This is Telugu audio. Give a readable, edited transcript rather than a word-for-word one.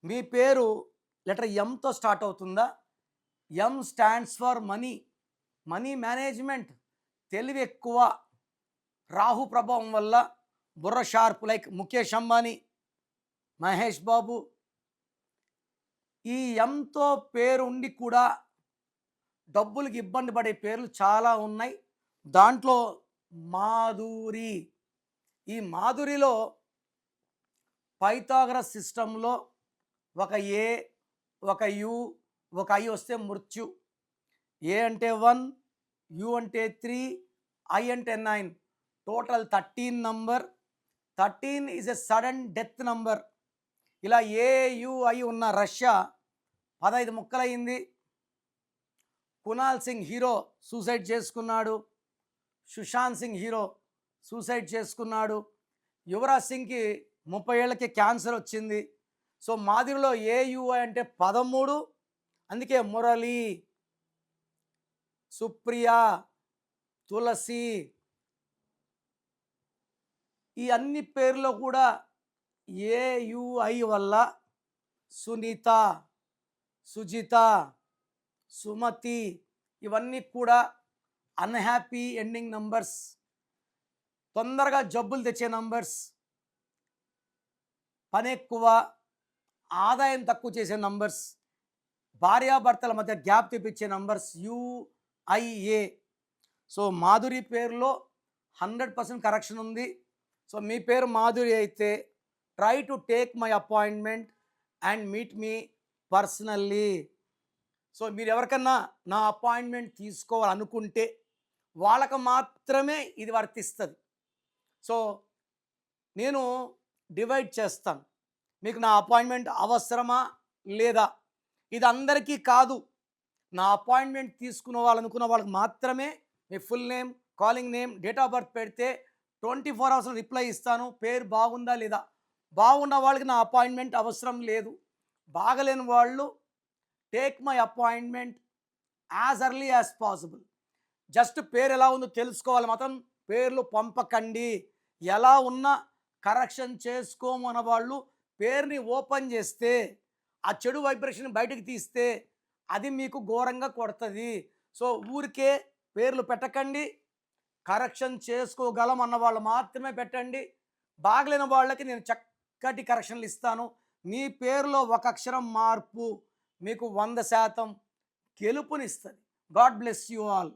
మీ పేరు లెటర్ ఎంతో స్టార్ట్ అవుతుందా? ఎం stands for money. Money management. తెలివి ఎక్కువ. రాహు ప్రభావం వల్ల బుర్ర షార్ప్ లైక్ ముఖేష్ అంబానీ, మహేష్ బాబు. ఈ ఎంతో పేరుండి కూడా డబ్బులకి ఇబ్బంది పడే పేర్లు చాలా ఉన్నాయి. దాంట్లో మాధురి. ఈ మాధురిలో పైథాగరస్ సిస్టంలో ఒక ఏ, ఒక యు, ఒక ఐ వస్తే మృత్యు. ఏ అంటే 1, యు అంటే 3, ఐ అంటే 9. Total 13 number. 13 is a sudden death number. ఇలా ఏ, యు, ఐ ఉన్న రష్యా 15 ముక్కలయ్యింది. కునాల్ సింగ్ హీరో సూసైడ్ చేసుకున్నాడు. సుశాంత్ సింగ్ హీరో సూసైడ్ చేసుకున్నాడు. యువరాజ్ సింగ్కి 30 ఏళ్ళకి క్యాన్సర్ వచ్చింది. సో మాదిరిలో ఏయుఐ అంటే 13. అందుకే మురళి, సుప్రియ, తులసి, ఈ అన్ని పేర్లో కూడా ఏయుఐ వల్ల సునీత, సుజిత, సుమతి ఇవన్నీ కూడా అన్హ్యాపీ ఎండింగ్ నంబర్స్. తొందరగా జబ్బులు తెచ్చే నంబర్స్. పని ఎక్కువ, ఆదాయం తక్కువ చేసే నంబర్స్. భార్యాభర్తల మధ్య గ్యాప్ తెప్పించే నంబర్స్ యుఐఏ. సో మాధురి పేరులో 100% కరెక్షన్ ఉంది. సో మీ పేరు మాధురి అయితే try to take my appointment and meet me personally. So మీరు ఎవరికన్నా నా అపాయింట్మెంట్ తీసుకోవాలనుకుంటే వాళ్ళకు మాత్రమే ఇది వర్తిస్తుంది. సో నేను డివైడ్ చేస్తాను. మీకు నా అపాయింట్మెంట్ అవసరమా లేదా, ఇది అందరికీ కాదు. నా అపాయింట్మెంట్ తీసుకున్న వాళ్ళకి మాత్రమే మీ full name, calling name, date of birth పెడితే 24 అవర్స్లో రిప్లై ఇస్తాను. పేరు బాగుందా లేదా. బాగున్న వాళ్ళకి నా అపాయింట్మెంట్ అవసరం లేదు. బాగలేని వాళ్ళు take my appointment as early as possible. Just పేరు ఎలా ఉందో తెలుసుకోవాలి మాత్రం పేర్లు పంపకండి. ఎలా ఉన్నా కరెక్షన్ చేసుకోమన్న వాళ్ళు పేరుని ఓపెన్ చేస్తే ఆ చెడు వైబ్రేషన్ బయటకు తీస్తే అది మీకు ఘోరంగా కొడుతుంది. సో ఊరికే పేర్లు పెట్టకండి. కరెక్షన్ చేసుకోగలం అన్న వాళ్ళు మాత్రమే పెట్టండి. బాగలేని వాళ్ళకి నేను చక్కటి కరెక్షన్లు ఇస్తాను. మీ పేరులో ఒక అక్షరం మార్పు మీకు 100% గెలుపునిస్తుంది. God bless you all.